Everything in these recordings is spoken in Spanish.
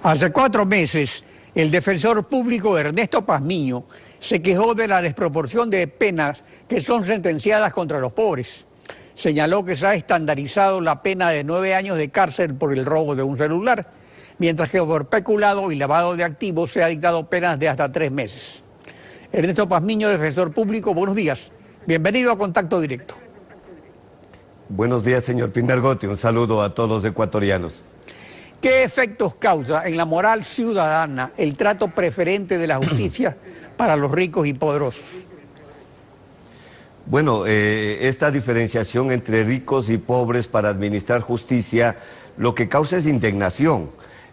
Hace 4 meses, el defensor público Ernesto Pazmiño se quejó de la desproporción de penas que son sentenciadas contra los pobres. Señaló que se ha estandarizado la pena de 9 años de cárcel por el robo de un celular, mientras que por peculado y lavado de activos se ha dictado penas de hasta 3 meses. Ernesto Pazmiño, defensor público, buenos días. Bienvenido a Contacto Directo. Buenos días, señor Pinargotti. Un saludo a todos los ecuatorianos. ¿Qué efectos causa en la moral ciudadana el trato preferente de la justicia para los ricos y poderosos? Bueno, esta diferenciación entre ricos y pobres para administrar justicia lo que causa es indignación.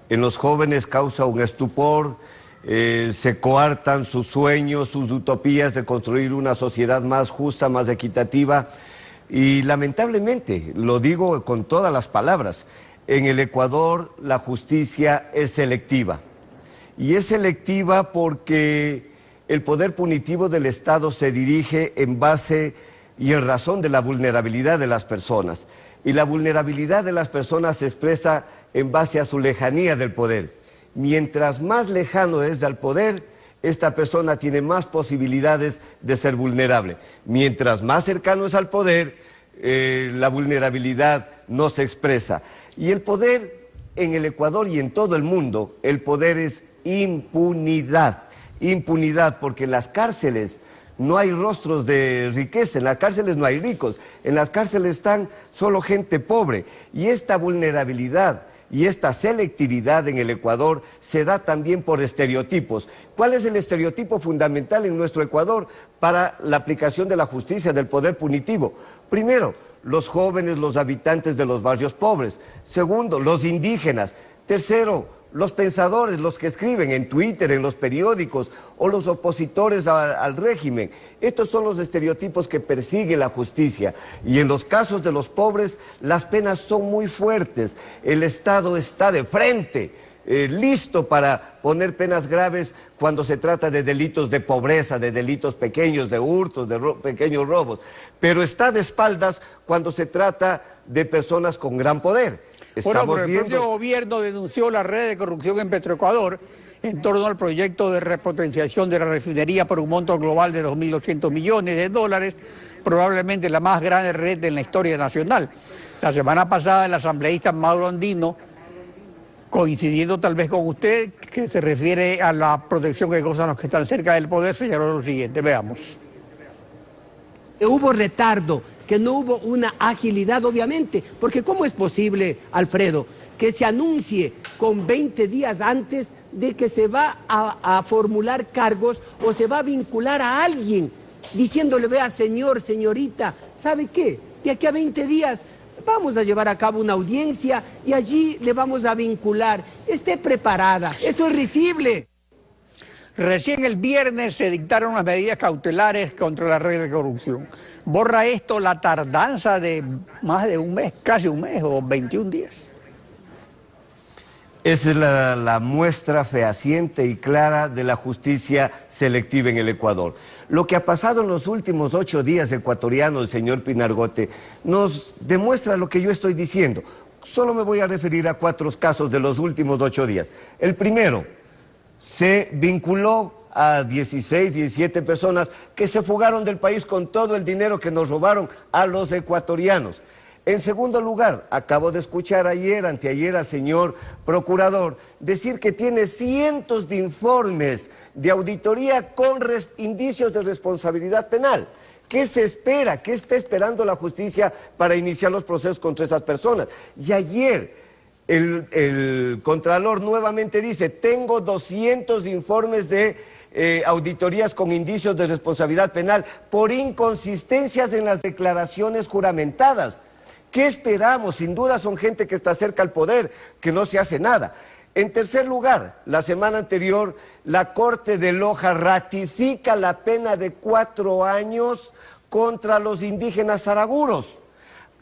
En los jóvenes causa un estupor, se coartan sus sueños, sus utopías de construir una sociedad más justa, más equitativa. Y lamentablemente, lo digo con todas las palabras, en el Ecuador la justicia es selectiva. Y es selectiva porque el poder punitivo del Estado se dirige en base y en razón de la vulnerabilidad de las personas. Y la vulnerabilidad de las personas se expresa en base a su lejanía del poder. Mientras más lejano es del poder, esta persona tiene más posibilidades de ser vulnerable. Mientras más cercano es al poder, la vulnerabilidad no se expresa. Y el poder en el Ecuador y en todo el mundo, el poder es impunidad. Impunidad, porque en las cárceles no hay rostros de riqueza, en las cárceles no hay ricos, en las cárceles están solo gente pobre. Y esta vulnerabilidad y esta selectividad en el Ecuador se da también por estereotipos. ¿Cuál es el estereotipo fundamental en nuestro Ecuador para la aplicación de la justicia, del poder punitivo? Primero, los jóvenes, los habitantes de los barrios pobres. Segundo, los indígenas. Tercero, los pensadores, los que escriben en Twitter, en los periódicos, o los opositores al régimen. Estos son los estereotipos que persigue la justicia. Y en los casos de los pobres, las penas son muy fuertes. El Estado está de frente, listo para poner penas graves cuando se trata de delitos de pobreza, de delitos pequeños, de hurtos, de pequeños robos. Pero está de espaldas cuando se trata de personas con gran poder. El propio gobierno denunció la red de corrupción en Petroecuador en torno al proyecto de repotenciación de la refinería por un monto global de $2.200 millones, probablemente la más grande red en la historia nacional. La semana pasada el asambleísta Mauro Andino, coincidiendo tal vez con usted, que se refiere a la protección que gozan los que están cerca del poder, señaló lo siguiente, veamos. Hubo retardo, que no hubo una agilidad, obviamente, porque ¿cómo es posible, Alfredo, que se anuncie con 20 días antes de que se va a formular cargos o se va a vincular a alguien, diciéndole, vea, señor, señorita, ¿sabe qué? De aquí a 20 días vamos a llevar a cabo una audiencia y allí le vamos a vincular. Esté preparada, esto es risible. Recién el viernes se dictaron las medidas cautelares contra la red de corrupción. ¿Borra esto la tardanza de más de un mes, casi un mes o 21 días? Esa es la muestra fehaciente y clara de la justicia selectiva en el Ecuador. Lo que ha pasado en los últimos 8 días ecuatorianos, señor Pinargote, nos demuestra lo que yo estoy diciendo. Solo me voy a referir a 4 casos de los últimos 8 días. El primero, se vinculó a 16, 17 personas que se fugaron del país con todo el dinero que nos robaron a los ecuatorianos. En segundo lugar, acabo de escuchar anteayer al señor procurador decir que tiene cientos de informes de auditoría con indicios de responsabilidad penal. ¿Qué se espera? ¿Qué está esperando la justicia para iniciar los procesos contra esas personas? Y ayer el Contralor nuevamente dice, tengo 200 informes de auditorías con indicios de responsabilidad penal por inconsistencias en las declaraciones juramentadas. ¿Qué esperamos? Sin duda son gente que está cerca al poder, que no se hace nada. En tercer lugar, la semana anterior, la Corte de Loja ratifica la pena de 4 años contra los indígenas zaraguros.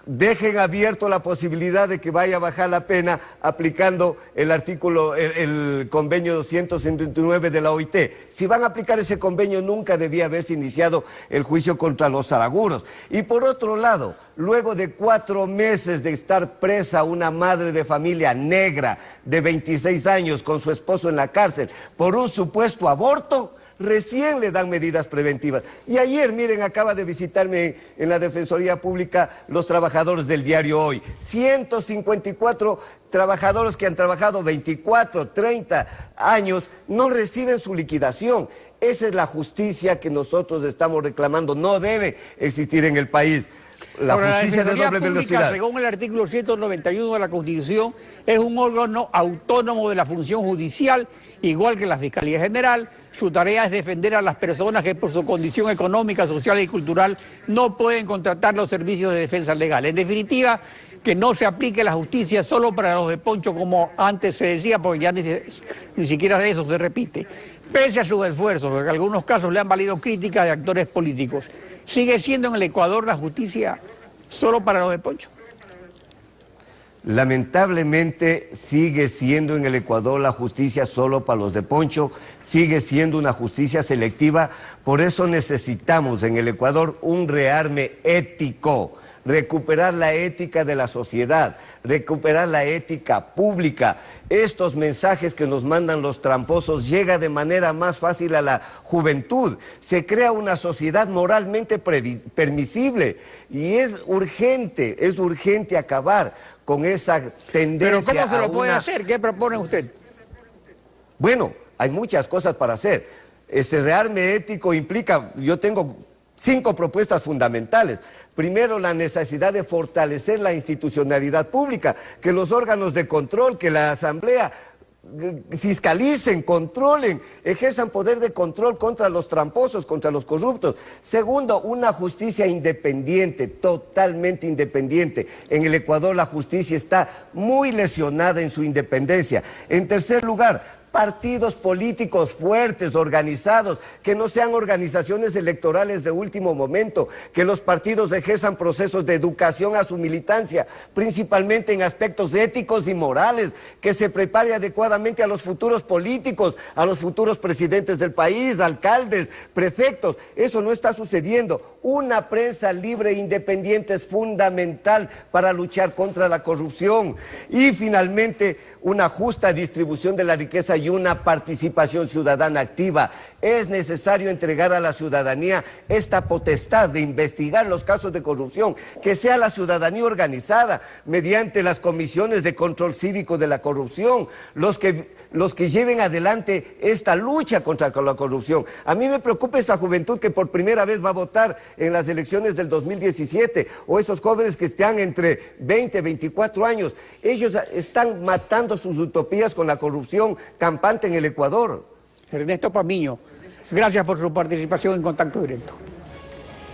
dejen abierto la posibilidad de que vaya a bajar la pena aplicando el convenio 279 de la OIT. Si van a aplicar ese convenio, nunca debía haberse iniciado el juicio contra los zaraguros. Y por otro lado, luego de 4 meses de estar presa una madre de familia negra de 26 años con su esposo en la cárcel por un supuesto aborto, recién le dan medidas preventivas. Y ayer, miren, acaba de visitarme en la Defensoría Pública los trabajadores del diario Hoy. 154 trabajadores que han trabajado 24, 30 años, no reciben su liquidación. Esa es la justicia que nosotros estamos reclamando. No debe existir en el país. La justicia de doble velocidad. Según el artículo 191 de la Constitución, es un órgano autónomo de la función judicial, igual que la Fiscalía General. Su tarea es defender a las personas que por su condición económica, social y cultural no pueden contratar los servicios de defensa legal. En definitiva, que no se aplique la justicia solo para los de poncho, como antes se decía, porque ya ni siquiera de eso se repite. Pese a sus esfuerzos, que en algunos casos le han valido críticas de actores políticos, ¿sigue siendo en el Ecuador la justicia solo para los de poncho? Lamentablemente sigue siendo en el Ecuador la justicia solo para los de poncho, sigue siendo una justicia selectiva. Por eso necesitamos en el Ecuador un rearme ético, recuperar la ética de la sociedad, recuperar la ética pública. Estos mensajes que nos mandan los tramposos llegan de manera más fácil a la juventud. Se crea una sociedad moralmente permisible y es urgente acabar con esa tendencia. ¿Pero cómo se lo puede hacer? ¿Qué propone usted? Bueno, hay muchas cosas para hacer. Ese rearme ético implica, yo tengo 5 propuestas fundamentales. Primero, la necesidad de fortalecer la institucionalidad pública, que los órganos de control, que la Asamblea fiscalicen, controlen, ejerzan poder de control contra los tramposos, contra los corruptos. Segundo, una justicia independiente, totalmente independiente. En el Ecuador la justicia está muy lesionada en su independencia. En tercer lugar, partidos políticos fuertes, organizados, que no sean organizaciones electorales de último momento, que los partidos ejerzan procesos de educación a su militancia, principalmente en aspectos éticos y morales, que se prepare adecuadamente a los futuros políticos, a los futuros presidentes del país, alcaldes, prefectos. Eso no está sucediendo. Una prensa libre e independiente es fundamental para luchar contra la corrupción. Y finalmente, una justa distribución de la riqueza y una participación ciudadana activa. Es necesario entregar a la ciudadanía esta potestad de investigar los casos de corrupción, que sea la ciudadanía organizada mediante las comisiones de control cívico de la corrupción, los que lleven adelante esta lucha contra la corrupción. A mí me preocupa esta juventud que por primera vez va a votar en las elecciones del 2017, o esos jóvenes que están entre 20 y 24 años. Ellos están matando sus utopías con la corrupción campante en el Ecuador. Ernesto Pazmiño, gracias por su participación en Contacto Directo.